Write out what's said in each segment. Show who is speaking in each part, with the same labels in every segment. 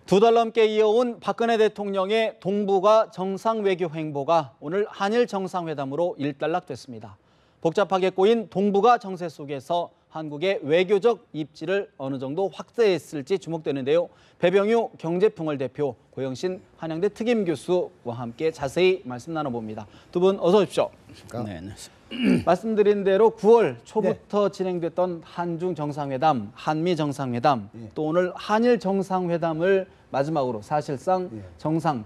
Speaker 1: 두 달 넘게 이어온 박근혜 대통령의 동북아 정상외교 행보가 오늘 한일 정상회담으로 일단락됐습니다. 복잡하게 꼬인 동북아 정세 속에서 한국의 외교적 입지를 어느 정도 확대했을지 주목되는데요. 배병유 경제풍월 대표, 고영신 한양대 특임 교수와 함께 자세히 말씀 나눠봅니다. 두 분 어서 오십시오.
Speaker 2: 네,
Speaker 1: 말씀드린 대로 9월 초부터 진행됐던 한중 정상회담, 한미 정상회담, 또 오늘 한일 정상회담을 마지막으로 사실상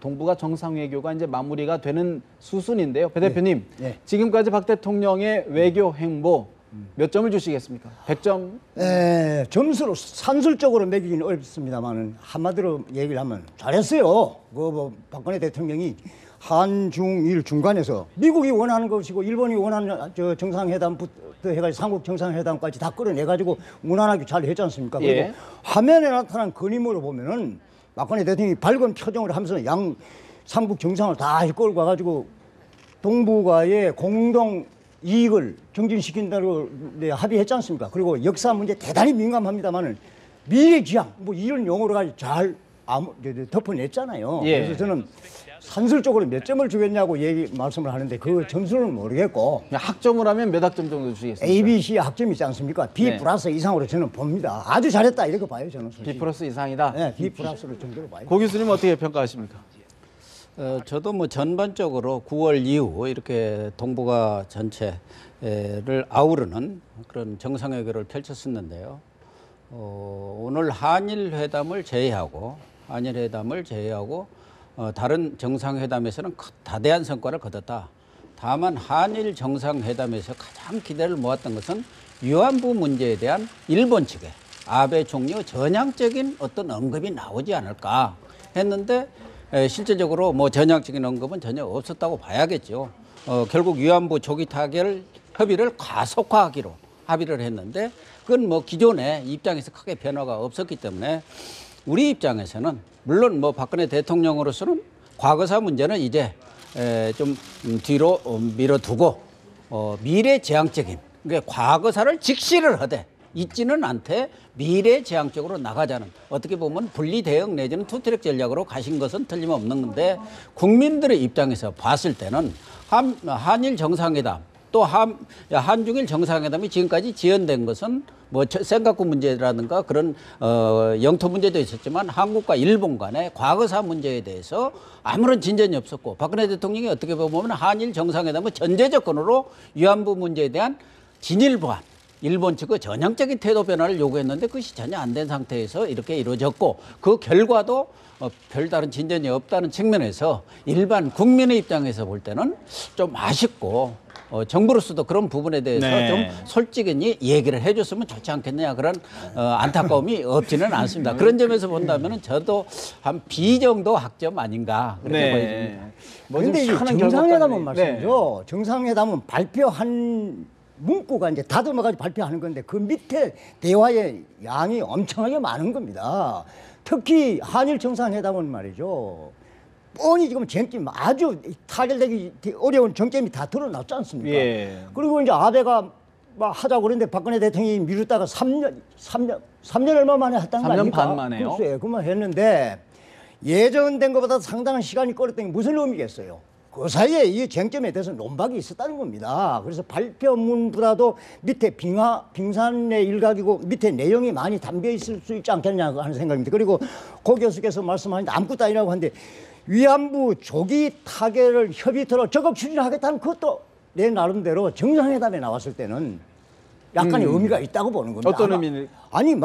Speaker 1: 동북아 정상외교가 이제 마무리가 되는 수순인데요. 배 대표님, 지금까지 박 대통령의 외교 행보 몇 점을 주시겠습니까? 100점?
Speaker 2: 점수로 산술적으로 매기기는 어렵습니다만 한마디로 얘기를 하면 잘했어요. 박근혜 대통령이 한중일 중간에서 미국이 원하는 것이고 일본이 원하는 정상회담부터 해가지고 삼국 정상회담까지 다 끌어내가지고 무난하게 잘 했지 않습니까? 그리고 화면에 나타난 그림으로 보면은 박근혜 대통령이 밝은 표정을 하면서 삼국 정상을 다 끌고 가가지고 동북아의 공동 이익을 정진시킨다고 합의했지 않습니까? 그리고 역사 문제 대단히 민감합니다만은 미래지향 이런 용어로 가지고 잘 덮어냈잖아요. 그래서 저는 산술적으로 몇 점을 주겠냐고 말씀을 하는데 그 점수는 모르겠고
Speaker 1: 학점을 하면 몇 학점 정도 주시겠습니까?
Speaker 2: ABC 학점 있지 않습니까? B 플러스 이상으로 저는 봅니다. 아주 잘했다 이렇게 봐요 저는. 솔직히.
Speaker 1: B 플러스 이상이다?
Speaker 2: 네, B 플러스를 정도로 봐요.
Speaker 1: 고 교수님 어떻게 평가하십니까?
Speaker 3: 저도 전반적으로 9월 이후 이렇게 동북아 전체를 아우르는 그런 정상회교를 펼쳤었는데요. 오늘 한일 회담을 제외하고 다른 정상회담에서는 다대한 성과를 거뒀다. 다만 한일 정상회담에서 가장 기대를 모았던 것은 위안부 문제에 대한 일본 측의 아베 총리의 전향적인 어떤 언급이 나오지 않을까 했는데 실질적으로 전향적인 언급은 전혀 없었다고 봐야겠죠. 결국 위안부 조기 타결 협의를 가속화하기로 합의를 했는데 그건 기존의 입장에서 크게 변화가 없었기 때문에 우리 입장에서는 물론 박근혜 대통령으로서는 과거사 문제는 이제 좀 뒤로 밀어두고 미래지향적인 그러니까 과거사를 직시를 하되 있지는 않되 미래지향적으로 나가자는 어떻게 보면 분리대응 내지는 투트랙 전략으로 가신 것은 틀림없는 건데 국민들의 입장에서 봤을 때는 한일 정상회담 또 한중일 정상회담이 지금까지 지연된 것은 센카쿠 문제라든가 그런 영토 문제도 있었지만 한국과 일본 간의 과거사 문제에 대해서 아무런 진전이 없었고 박근혜 대통령이 어떻게 보면 한일 정상회담의 전제조건으로 위안부 문제에 대한 진일 보완 일본 측의 전향적인 태도 변화를 요구했는데 그것이 전혀 안 된 상태에서 이렇게 이루어졌고 그 결과도 별다른 진전이 없다는 측면에서 일반 국민의 입장에서 볼 때는 좀 아쉽고 정부로서도 그런 부분에 대해서 좀 솔직히 얘기를 해줬으면 좋지 않겠느냐 그런 안타까움이 없지는 않습니다. 그런 점에서 본다면 저도 한 B 정도 학점 아닌가 그렇게 보여집니다.
Speaker 2: 그런데 이 정상회담은 말씀이죠. 정상회담은 발표한 문구가 이제 다듬어가지고 발표하는 건데 그 밑에 대화의 양이 엄청나게 많은 겁니다. 특히 한일 정상회담은 말이죠. 뻔히 지금 쟁점 아주 타결되기 어려운 정점이 다 드러났지 않습니까? 그리고 이제 아베가 하자고 그랬는데 박근혜 대통령이 미뤘다가 3년 얼마 만에 했다는 거 아닙니까?
Speaker 1: 3년 반 만에요?
Speaker 2: 글쎄요. 그만 했는데 예정된 것보다 상당한 시간이 끌었더니 무슨 의미겠어요? 그 사이에 이 쟁점에 대해서 논박이 있었다는 겁니다. 그래서 발표문보다도 밑에 빙산의 일각이고 밑에 내용이 많이 담겨 있을 수 있지 않겠냐 하는 생각입니다. 그리고 고 교수께서 말씀하는데 아무것도 아니라고 하는데 위안부 조기 타결을 협의토록 적극 추진하겠다는 그것도 내 나름대로 정상회담에 나왔을 때는 약간의 의미가 있다고 보는 겁니다.
Speaker 1: 어떤 의미는?
Speaker 2: 아니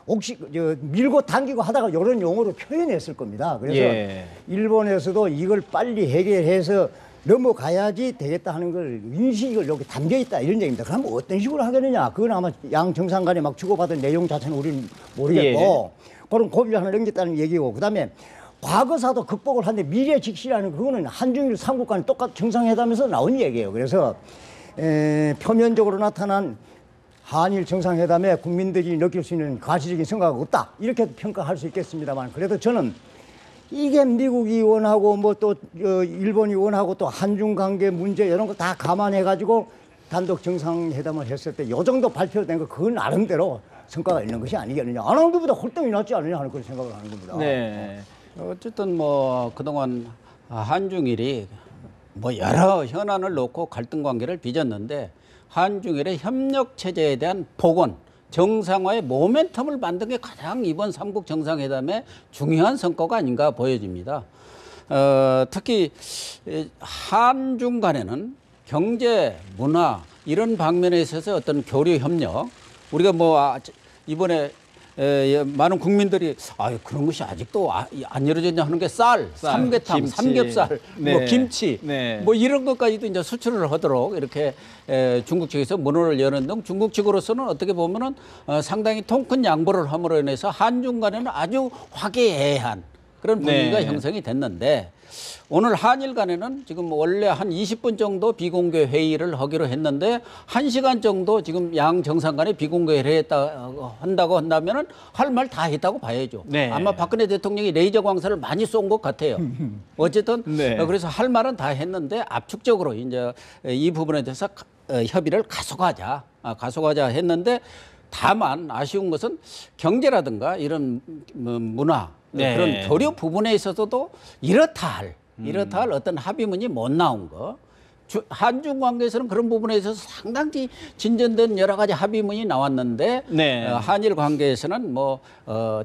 Speaker 2: 혹시 밀고 당기고 하다가 이런 용어로 표현했을 겁니다. 그래서 일본에서도 이걸 빨리 해결해서 넘어가야지 되겠다 하는 걸 인식을 여기 담겨 있다 이런 얘기입니다. 그럼 어떤 식으로 하겠느냐? 그건 아마 양 정상 간에 주고받은 내용 자체는 우리는 모르겠고 그런 고비를 하나 넘겼다는 얘기고 그다음에 과거사도 극복을 하는데 미래 직시라는 그거는 한중일 삼국 간에 똑같은 정상회담에서 나온 얘기예요. 그래서 표면적으로 나타난 한일 정상회담에 국민들이 느낄 수 있는 가시적인 성과가 없다 이렇게 평가할 수 있겠습니다만 그래도 저는 이게 미국이 원하고 또 일본이 원하고 또 한중 관계 문제 이런 거 다 감안해 가지고 단독 정상회담을 했을 때 이 정도 발표된 거 그건 나름대로 성과가 있는 것이 아니겠느냐. 안 한 것보다 홀등이 낫지 않느냐 하는 그런 생각을 하는 겁니다.
Speaker 1: 네.
Speaker 3: 어쨌든 뭐 그동안 한중일이 뭐 여러 현안을 놓고 갈등 관계를 빚었는데 한중일의 협력 체제에 대한 복원, 정상화의 모멘텀을 만든 게 가장 이번 삼국 정상회담의 중요한 성과가 아닌가 보여집니다. 특히 한중 간에는 경제, 문화 이런 방면에 있어서 어떤 교류 협력, 우리가 뭐 이번에 많은 국민들이 그런 것이 아직도 안 이루어졌냐 하는 게 쌀, 삼계탕,
Speaker 1: 김치.
Speaker 3: 삼겹살,
Speaker 1: 네.
Speaker 3: 뭐 김치,
Speaker 1: 네.
Speaker 3: 뭐 이런 것까지도 이제 수출을 하도록 이렇게 중국 측에서 문호를 여는 등 중국 측으로서는 어떻게 보면은 상당히 통큰 양보를 함으로 인해서 한중 간에는 아주 화기애애한 그런 분위기가
Speaker 1: 네.
Speaker 3: 형성이 됐는데 오늘 한일 간에는 지금 원래 한 20분 정도 비공개 회의를 하기로 했는데 1시간 정도 지금 양 정상 간에 비공개 회의를 한다고 한다면은 할 말 다 했다고 봐야죠.
Speaker 1: 네.
Speaker 3: 아마 박근혜 대통령이 레이저 광선을 많이 쏜 것 같아요. 어쨌든
Speaker 1: 네.
Speaker 3: 그래서 할 말은 다 했는데 압축적으로 이제 이 부분에 대해서 협의를 가속하자 했는데 다만 아쉬운 것은 경제라든가 이런 문화
Speaker 1: 네.
Speaker 3: 그런 교류 부분에 있어서도 이렇다 할 어떤 합의문이 못 나온 거. 한중 관계에서는 그런 부분에 있어서 상당히 진전된 여러 가지 합의문이 나왔는데
Speaker 1: 네.
Speaker 3: 한일 관계에서는 뭐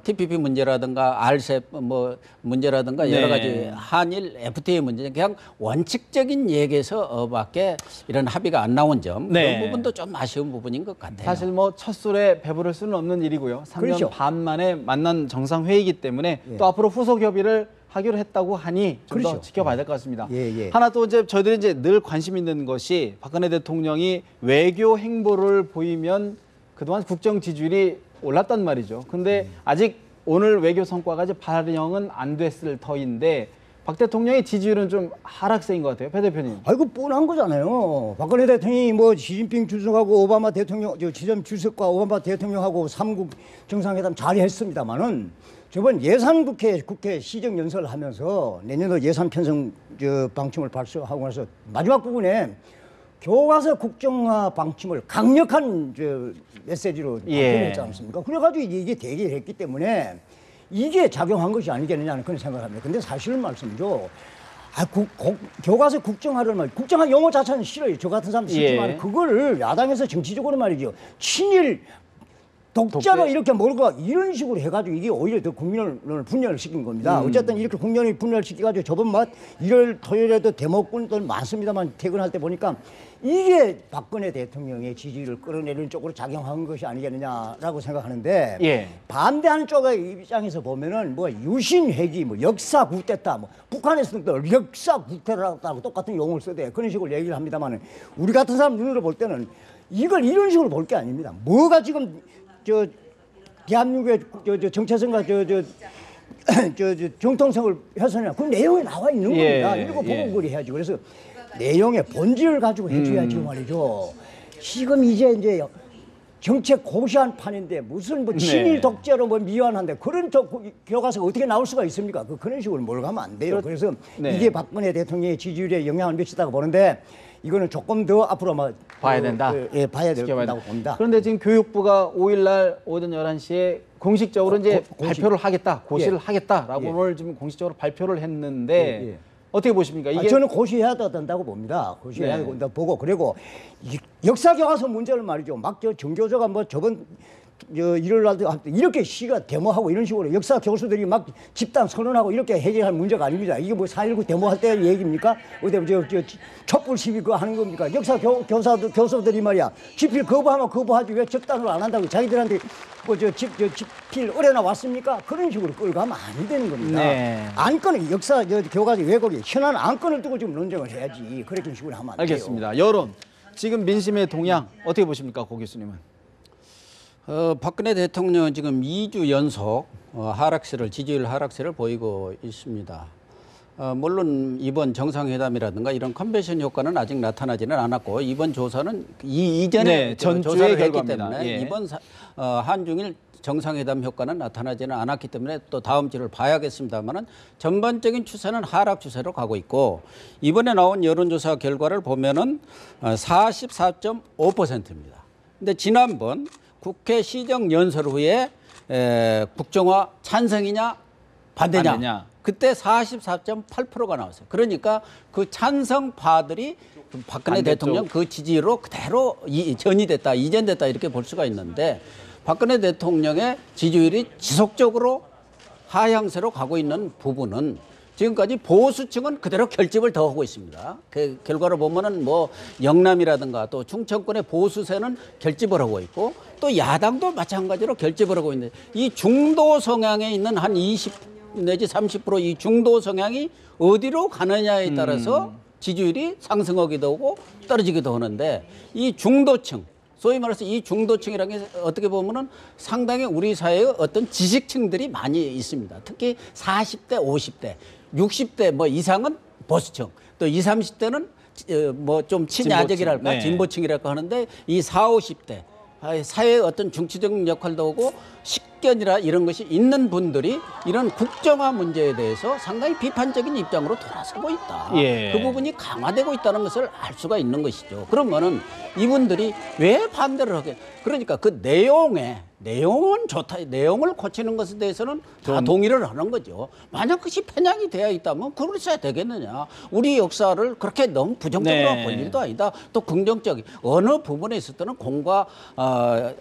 Speaker 3: TPP 문제라든가 RCEP 뭐 문제라든가
Speaker 1: 네.
Speaker 3: 여러 가지 한일 FTA 문제 그냥 원칙적인 얘기에서밖에 이런 합의가 안 나온 점
Speaker 1: 네.
Speaker 3: 그런 부분도 좀 아쉬운 부분인 것 같아요.
Speaker 1: 사실 뭐 첫 술에 배부를 수는 없는 일이고요. 3년
Speaker 2: 그렇죠.
Speaker 1: 반 만에 만난 정상회의이기 때문에
Speaker 2: 예.
Speaker 1: 또 앞으로 후속 협의를 하기로 했다고 하니 좀 더
Speaker 2: 그렇죠.
Speaker 1: 지켜봐야 될 것 같습니다.
Speaker 2: 예.
Speaker 1: 하나 또 이제 저희들이 이제 늘 관심 있는 것이 박근혜 대통령이 외교 행보를 보이면 그동안 국정 지지율이 올랐단 말이죠. 근데 아직 오늘 외교 성과가 이제 반영은 안 됐을 터인데 박 대통령의 지지율은 좀 하락세인 것 같아요. 배 대표님.
Speaker 2: 아이고 뻔한 거잖아요. 박근혜 대통령이 뭐 시진핑 주석하고 오바마 대통령, 지점 주석과 오바마 대통령하고 삼국 정상회담 잘했습니다만은 저번 국회 시정 연설을 하면서 내년도 예산 편성 방침을 발표하고 나서 마지막 부분에 교과서 국정화 방침을 강력한 메시지로 발표했지 않습니까? 그래가지고 이게 대기했기 때문에 이게 작용한 것이 아니겠느냐는 그런 생각을 합니다. 근데 사실은 말씀이죠. 교과서 국정화를 국정화 용어 자체는 싫어요. 저 같은 사람 싫지만
Speaker 1: 예.
Speaker 2: 그걸 야당에서 정치적으로 말이죠. 친일 독자로 이렇게 몰고 이런 식으로 해가지고 이게 오히려 더 국민을 분열을 시킨 겁니다. 어쨌든 이렇게 국민을 분열을 시켜가지고 저번 일요일 토요일에도 대목군들 많습니다만 퇴근할 때 보니까 이게 박근혜 대통령의 지지를 끌어내리는 쪽으로 작용한 것이 아니겠느냐라고 생각하는데
Speaker 1: 예.
Speaker 2: 반대하는 쪽의 입장에서 보면은 뭐 유신회기, 뭐 역사 굿됐다, 뭐 북한에서도 또 역사 굿됐다고 똑같은 용어를 써대 그런 식으로 얘기를 합니다만은 우리 같은 사람 눈으로 볼 때는 이걸 이런 식으로 볼 게 아닙니다. 뭐가 지금 대한민국의 정체성과 정통성을 훼손이나 그 내용에 나와 있는 겁니다. 이거 보고 그걸 해야지. 그래서 내용의 본질을 가지고 해줘야지 말이죠. 지금 이제 정책 고시한 판인데 무슨 뭐 친일 독재로 뭐 미화한데 그런 교과서가 어떻게 나올 수가 있습니까? 그런 식으로 몰아가면 안 돼요. 그래서 이게 박근혜 대통령의 지지율에 영향을 미치다고 보는데 이거는 조금 더 앞으로
Speaker 1: 봐야 된다.
Speaker 2: 봐야 된다고 봅니다.
Speaker 1: 그런데 지금 교육부가 5일날 오전 11시에 공식적으로 이제 발표를 하겠다, 고시를 하겠다라고 오늘 지금 공식적으로 발표를 했는데 어떻게 보십니까? 이게
Speaker 2: 저는 고시해야 된다고 봅니다. 고시해야 된다고 보고 그리고 역사 교과서 문제를 말이죠. 막 정교조가 뭐 저번 일요일 날도 이렇게 시가 데모하고 이런 식으로 역사 교수들이 막 집단 선언하고 이렇게 해결할 문제가 아닙니다. 이게 뭐 4.19 데모할 때 얘기입니까? 어디 촛불 시위 그거 하는 겁니까? 역사 교수들이 말이야 집필 거부하면 거부하지 왜 적단으로 안 한다고 자기들한테 집필 어뢰나 왔습니까? 그런 식으로 끌고 가면 안 되는 겁니다. 안건을 역사 교과서 왜곡이 현안 안건을 두고 지금 논쟁을 해야지 그렇게 식으로 하면 안 돼요.
Speaker 1: 알겠습니다. 여론 지금 민심의 동향 어떻게 보십니까, 고 교수님은?
Speaker 3: 박근혜 대통령은 지금 2주 연속 지지율 하락세를 보이고 있습니다. 물론 이번 정상회담이라든가 이런 컨벤션 효과는 아직 나타나지는 않았고 이번 조사는 이전에
Speaker 1: 전주의
Speaker 3: 조사를 했기
Speaker 1: 결과입니다.
Speaker 3: 때문에 이번 한중일 정상회담 효과는 나타나지는 않았기 때문에 또 다음 주를 봐야겠습니다만은 전반적인 추세는 하락 추세로 가고 있고 이번에 나온 여론조사 결과를 보면은 44.5%입니다. 근데 지난번 국회 시정 연설 후에 국정화 찬성이냐 반대냐. 그때 44.8%가 나왔어요. 그러니까 그 찬성파들이 박근혜
Speaker 1: 반대쪽.
Speaker 3: 대통령 그 지지로 그대로 전이됐다, 이전됐다 이렇게 볼 수가 있는데 박근혜 대통령의 지지율이 지속적으로 하향세로 가고 있는 부분은 지금까지 보수층은 그대로 결집을 더 하고 있습니다. 그 결과로 보면은 뭐 영남이라든가 또 충청권의 보수세는 결집을 하고 있고 또 야당도 마찬가지로 결집을 하고 있는데 이 중도 성향에 있는 한 20 내지 30%이 중도 성향이 어디로 가느냐에 따라서 지지율이 상승하기도 하고 떨어지기도 하는데 이 중도층 소위 말해서 이 중도층이라는 게 어떻게 보면은 상당히 우리 사회의 어떤 지식층들이 많이 있습니다. 특히 40대, 50대, 60대 뭐 이상은 보수층, 또 20, 30대는 뭐 좀 친야적이랄까,
Speaker 1: 네.
Speaker 3: 진보층이랄까 하는데 이 40, 50대 사회의 어떤 중치적 역할도 하고 식견이라 이런 것이 있는 분들이 이런 국정화 문제에 대해서 상당히 비판적인 입장으로 돌아서고 있다.
Speaker 1: 예.
Speaker 3: 그 부분이 강화되고 있다는 것을 알 수가 있는 것이죠. 그러면은 이분들이 왜 반대를 하게? 그러니까 그 내용은 좋다. 내용을 고치는 것에 대해서는 다 동의를 하는 거죠. 만약 그것이 편향이 되어 있다면 그랬어야 되겠느냐. 우리 역사를 그렇게 너무 부정적으로
Speaker 1: 네.
Speaker 3: 볼 일도 아니다. 또 긍정적인 어느 부분에 있어서는 공과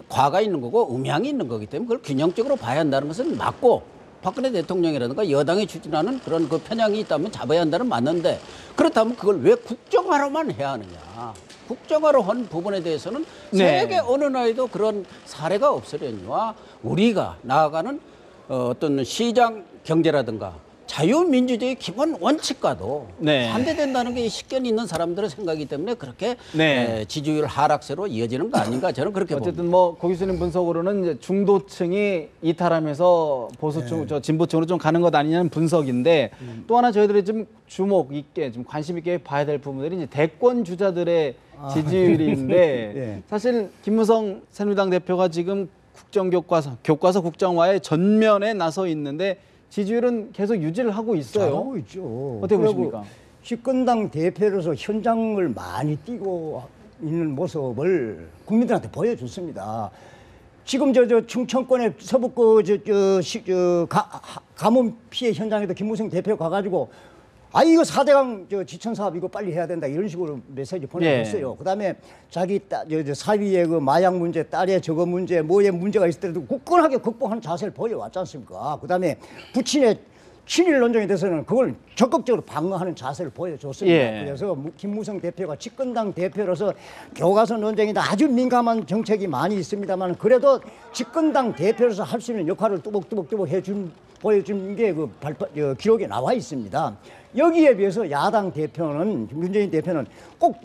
Speaker 3: 과가 있는 거고 음양이 있는 거기 때문에 그걸 균형적으로 봐야 한다는 것은 맞고 박근혜 대통령이라든가 여당이 추진하는 그런 그 편향이 있다면 잡아야 한다는 맞는데 그렇다면 그걸 왜 국정화로만 해야 하느냐. 국정화로 한 부분에 대해서는
Speaker 1: 네.
Speaker 3: 세계 어느 나라에도 그런 사례가 없으려니와 우리가 나아가는 어떤 시장 경제라든가 자유민주주의 기본 원칙과도
Speaker 1: 네.
Speaker 3: 반대된다는 게 식견이 있는 사람들의 생각이기 때문에 그렇게
Speaker 1: 네.
Speaker 3: 지지율 하락세로 이어지는 거 아닌가 저는 그렇게 봅니다.
Speaker 1: 어쨌든 뭐 고 교수님 분석으로는 이제 중도층이 이탈하면서 보수층, 저 진보층으로 좀 가는 것 아니냐는 분석인데 또 하나 저희들이 좀 주목 있게, 좀 관심 있게 봐야 될 부분들이 이제 대권 주자들의 지지율인데
Speaker 2: 예.
Speaker 1: 사실 김무성 새누리당 대표가 지금 교과서 국정화의 전면에 나서 있는데 지지율은 계속 유지를 하고 있어요.
Speaker 2: 잘하고 있죠.
Speaker 1: 어떻게
Speaker 2: 그리고
Speaker 1: 보십니까?
Speaker 2: 집권당 대표로서 현장을 많이 뛰고 있는 모습을 국민들한테 보여줬습니다. 지금 저 충청권의 서북구 가뭄 피해 현장에도 김무성 대표 가가지고 이거 4대강 지천 사업 이거 빨리 해야 된다 이런 식으로 메시지 보내줬어요. 그다음에 자기 사위의 그 마약 문제, 딸의 저거 문제, 뭐의 문제가 있을 때도 굳건하게 극복하는 자세를 보여왔지 않습니까? 그다음에 부친의 친일 논쟁에 대해서는 그걸 적극적으로 방어하는 자세를 보여줬습니다.
Speaker 1: 예.
Speaker 2: 그래서 김무성 대표가 집권당 대표로서 교과서 논쟁에도 아주 민감한 정책이 많이 있습니다만 그래도 집권당 대표로서 할 수 있는 역할을 뚜벅뚜벅 보여준 게 기록에 나와 있습니다. 여기에 비해서 야당 대표는 문재인 대표는 꼭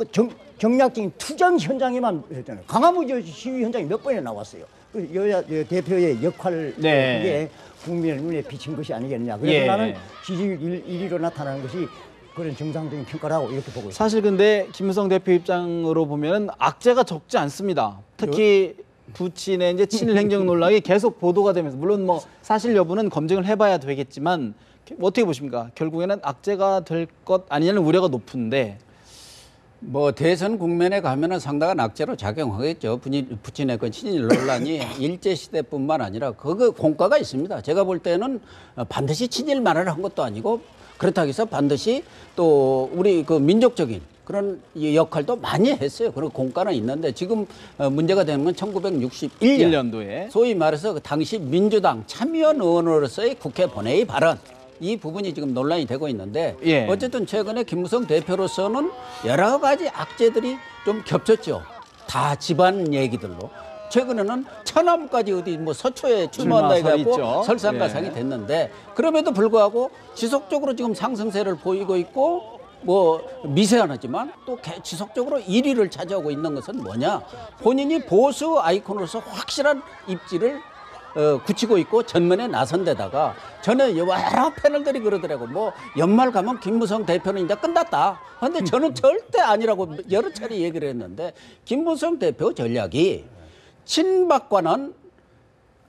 Speaker 2: 정략적인 투쟁 현장에만 했잖아요. 강화무 시위 현장이 몇 번이나 나왔어요. 그 여야 대표의 역할
Speaker 1: 네.
Speaker 2: 그게 국민의 눈에 비친 것이 아니겠느냐. 그래서
Speaker 1: 예.
Speaker 2: 나는 지지율 1위로 나타나는 것이 그런 정상적인 평가라고 이렇게 보고 있습니다.
Speaker 1: 사실 근데 김무성 대표 입장으로 보면은 악재가 적지 않습니다. 특히 부친의 이제 친일 행정 논란이 계속 보도가 되면서 물론 뭐 사실 여부는 검증을 해봐야 되겠지만 어떻게 보십니까? 결국에는 악재가 될 것 아니냐는 우려가 높은데.
Speaker 3: 뭐 대선 국면에 가면은 상당한 악재로 작용하겠죠. 부친의 그 친일 논란이 일제 시대뿐만 아니라 그 공과가 있습니다. 제가 볼 때는 반드시 친일 말을 한 것도 아니고 그렇다고 해서 반드시 또 우리 그 민족적인 그런 역할도 많이 했어요. 그런 공과는 있는데 지금 문제가 되는 건 1961년
Speaker 1: 1년도에
Speaker 3: 소위 말해서 그 당시 민주당 참여연 의원으로서의 국회 본회의 발언 이 부분이 지금 논란이 되고 있는데
Speaker 1: 예.
Speaker 3: 어쨌든 최근에 김무성 대표로서는 여러 가지 악재들이 좀 겹쳤죠. 다 집안 얘기들로. 최근에는 천암까지 어디 뭐 서초에 출마한다
Speaker 1: 출마설이
Speaker 3: 해갖고
Speaker 1: 있죠.
Speaker 3: 설상가상이
Speaker 1: 예.
Speaker 3: 됐는데 그럼에도 불구하고 지속적으로 지금 상승세를 보이고 있고 뭐 미세하지만 또 지속적으로 1위를 차지하고 있는 것은 뭐냐? 본인이 보수 아이콘으로서 확실한 입지를 굳히고 있고 전면에 나선 데다가 저는 여러 패널들이 그러더라고. 뭐 연말 가면 김무성 대표는 이제 끝났다. 그런데 저는 절대 아니라고 여러 차례 얘기를 했는데 김무성 대표 전략이 친박과는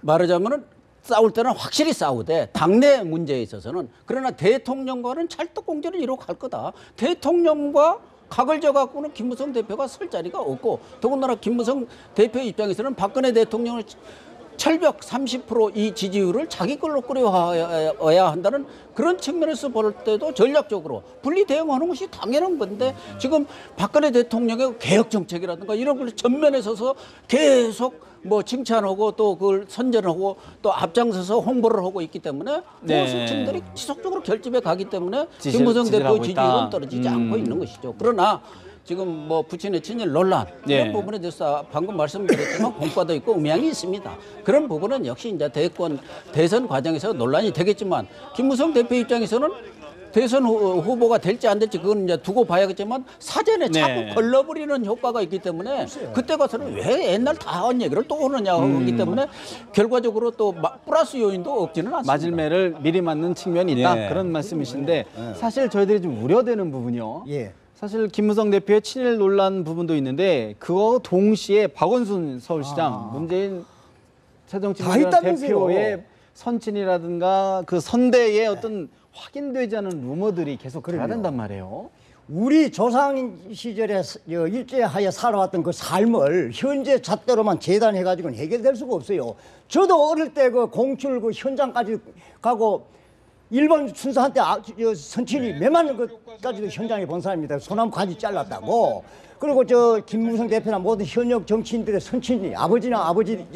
Speaker 3: 말하자면은 싸울 때는 확실히 싸우되 당내 문제에 있어서는 그러나 대통령과는 찰떡공조를 이루고 갈 거다. 대통령과 각을 져갖고는 김무성 대표가 설 자리가 없고 더군다나 김무성 대표 입장에서는 박근혜 대통령을 철벽 30%이 지지율을 자기 걸로 끌어와야 한다는 그런 측면에서 볼 때도 전략적으로 분리 대응하는 것이 당연한 건데 지금 박근혜 대통령의 개혁 정책이라든가 이런 걸 전면에 서서 계속 뭐 칭찬하고 또 그걸 선전하고 또 앞장서서 홍보를 하고 있기 때문에 보수층들이 지속적으로 결집해 가기 때문에 김무성 대표 지지율은 떨어지지 않고 있는 것이죠. 그러나 지금 뭐 부친의 친일 논란 이런 부분에 대해서 방금 말씀드렸지만 공과도 있고 음향이 있습니다. 그런 부분은 역시 이제 대선 과정에서 논란이 되겠지만 김무성 대표 입장에서는 대선 후보가 될지 안 될지 그건 이제 두고 봐야겠지만 사전에 자꾸 걸러버리는 효과가 있기 때문에 그때 가서는 왜 옛날 다 한 얘기를 또 하느냐 하기 때문에 결과적으로 또 플러스 요인도 없지는 않습니다.
Speaker 1: 맞을매를 미리 맞는 측면이 있다 그런 말씀이신데 사실 저희들이 좀 우려되는 부분이요. 사실 김무성 대표의 친일 논란 부분도 있는데 그거 동시에 박원순 서울시장, 문재인 새정치민주연합 대표의 선친이라든가 그 선대의 어떤 확인되지 않은 루머들이 계속 돌아다닌단 말이에요.
Speaker 2: 우리 조상 시절에 일제하에 살아왔던 그 삶을 현재 잣대로만 재단해가지고는 해결될 수가 없어요. 저도 어릴 때 그 공출 그 현장까지 가고 일본 순사한테 선친이 몇만 것까지도 현장에 본 사람입니다. 소나무 가지 잘랐다고. 그리고 저 김무성 대표나 모든 현역 정치인들의 선친이 아버지나 아버지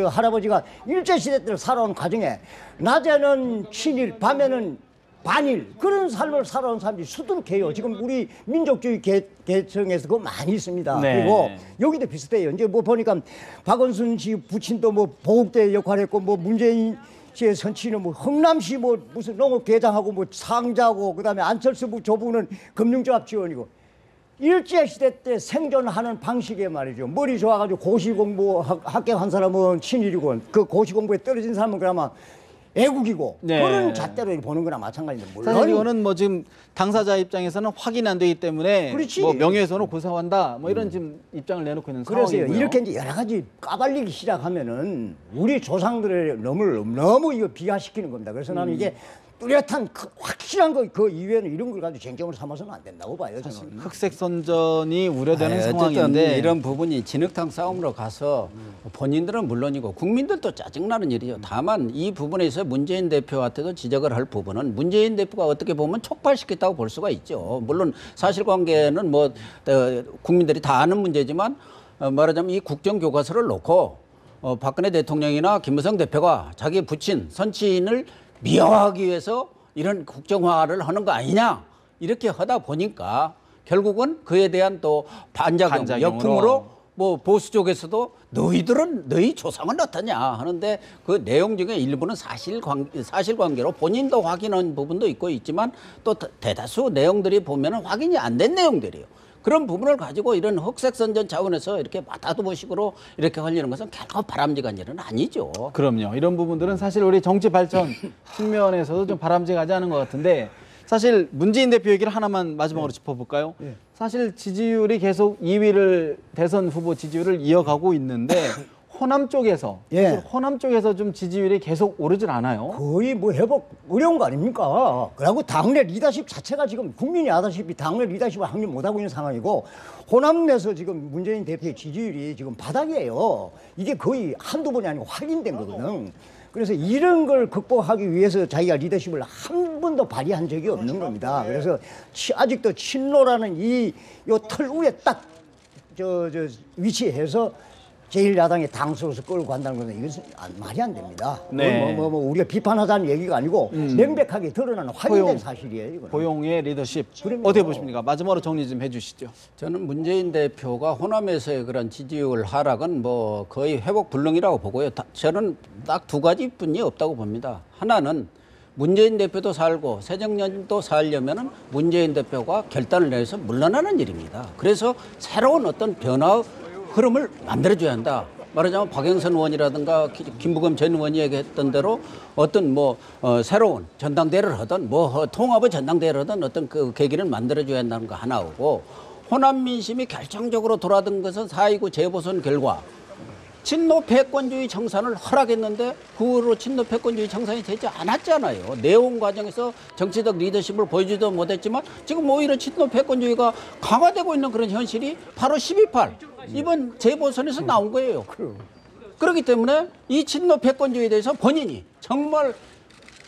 Speaker 2: 할아버지가 일제시대 때를 살아온 과정에 낮에는 친일 밤에는 반일 그런 삶을 살아온 사람들이 수두룩해요. 지금 우리 민족주의 계층에서 그거 많이 있습니다. 그리고 여기도 비슷해요. 이제 뭐 보니까 박원순 씨 부친도 뭐 보국대 역할했고 뭐 문재인 씨의 선친은 뭐 흥남시 뭐 무슨 농업대장하고 뭐 상자고 그다음에 안철수 조부는 금융조합 지원이고 일제시대 때 생존하는 방식에 말이죠. 머리 좋아가지고 고시공부 합격한 사람은 친일이고 그 고시공부에 떨어진 사람은 그나마 애국이고 그런 잣대로 보는 거나 마찬가지인데 물론
Speaker 1: 사실 이거는 뭐 지금 당사자 입장에서는 확인 안 되기 때문에 뭐 명예훼손을 고소한다 뭐 이런 지금 입장을 내놓고 있는
Speaker 2: 그래서요.
Speaker 1: 상황이고요.
Speaker 2: 이렇게 이제 여러 가지 까발리기 시작하면은 우리 조상들의 너무 이거 비하시키는 겁니다. 그래서 나는 이게 뚜렷한 확실한 그 이외에는 이런 걸 가지고 쟁점으로 삼아서는 안 된다고 봐요. 저는.
Speaker 1: 흑색 선전이 우려되는
Speaker 3: 어쨌든
Speaker 1: 상황인데
Speaker 3: 이런 부분이 진흙탕 싸움으로 가서 본인들은 물론이고 국민들도 짜증나는 일이죠. 다만 이 부분에서 문재인 대표한테도 지적을 할 부분은 문재인 대표가 어떻게 보면 촉발시켰다고 볼 수가 있죠. 물론 사실관계는 뭐 국민들이 다 아는 문제지만 말하자면 이 국정교과서를 놓고 박근혜 대통령이나 김무성 대표가 자기 부친 선친을 미화하기 위해서 이런 국정화를 하는 거 아니냐 이렇게 하다 보니까 결국은 그에 대한 또 반작용, 역풍으로 뭐 보수 쪽에서도 너희 조상은 어떠냐 하는데 그 내용 중에 일부는 사실관계로 본인도 확인한 부분도 있지만 또 대다수 내용들이 보면은 확인이 안 된 내용들이에요. 그런 부분을 가지고 이런 흑색 선전 차원에서 이렇게 맞다두번 식으로 이렇게 하려는 것은 결코 바람직한 일은 아니죠.
Speaker 1: 그럼요. 이런 부분들은 사실 우리 정치 발전 측면에서도 좀 바람직하지 않은 것 같은데 사실 문재인 대표 얘기를 하나만 마지막으로 짚어볼까요? 사실 지지율이 계속 2위를 대선 후보 지지율을 이어가고 있는데 호남 쪽에서 호남 쪽에서 좀 지지율이 계속 오르질 않아요.
Speaker 2: 거의 뭐 회복 어려운 거 아닙니까? 그리고 당내 리더십 자체가 지금 국민이 아다시피 당내 리더십을 확립 못하고 있는 상황이고 호남 내에서 지금 문재인 대표의 지지율이 지금 바닥이에요. 이게 거의 한두 번이 아니고 확인된 거거든. 그래서 이런 걸 극복하기 위해서 자기가 리더십을 한 번도 발휘한 적이 없는 겁니다. 그래서 아직도 친노라는 이 털 위에 딱 위치해서 제1야당의 당수로서 끌고 간다는 것은 이것은 말이 안 됩니다. 우리가 비판하자는 얘기가 아니고 명백하게 드러나는 확인된 사실이에요. 이거는.
Speaker 1: 고용의 리더십. 어떻게 보십니까? 마지막으로 정리 좀 해주시죠.
Speaker 3: 저는 문재인 대표가 호남에서의 그런 지지율 하락은 뭐 거의 회복 불능이라고 보고요. 저는 딱 두 가지뿐이 없다고 봅니다. 하나는 문재인 대표도 살고 새정년도 살려면은 문재인 대표가 결단을 내서 물러나는 일입니다. 그래서 새로운 어떤 변화 흐름을 만들어줘야 한다. 말하자면 박영선 의원이라든가 김부겸 전 의원이 얘기했던 대로 어떤 새로운 전당대회를 하든 통합의 전당대회를 하든 어떤 그 계기를 만들어줘야 한다는 거 하나고 호남 민심이 결정적으로 돌아든 것은 4.29 재보선 결과 친노 패권주의 정산을 허락했는데 그 후로 친노 패권주의 정산이 되지 않았잖아요. 내용 과정에서 정치적 리더십을 보여주지도 못했지만 지금 오히려 친노 패권주의가 강화되고 있는 그런 현실이 바로 12.8 이번 재보선에서 나온 거예요. 그렇기 때문에 이 친노 패권주의에 대해서 본인이 정말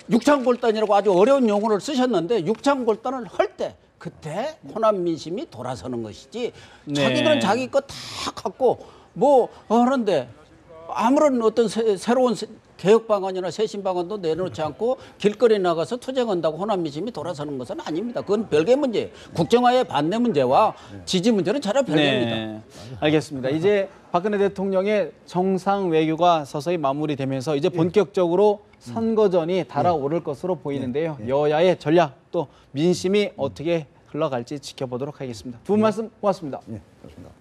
Speaker 3: 육창골단이라고 아주 어려운 용어를 쓰셨는데 육창골단을 할 때 그때 호남 민심이 돌아서는 것이지
Speaker 1: 네.
Speaker 3: 자기들은 자기 거 다 갖고 뭐 하는데 아무런 어떤 새로운 개혁 방안이나 쇄신 방안도 내놓지 않고 길거리에 나가서 투쟁한다고 호남 민심이 돌아서는 것은 아닙니다. 그건 별개 문제예요. 국정화의 반대 문제와 지지 문제는 전혀 별개입니다.
Speaker 1: 네, 알겠습니다. 이제 박근혜 대통령의 정상 외교가 서서히 마무리되면서 이제 본격적으로 선거전이 달아오를 것으로 보이는데요. 여야의 전략 또 민심이 어떻게 흘러갈지 지켜보도록 하겠습니다. 두 분 말씀 고맙습니다.
Speaker 2: 예, 그렇습니다.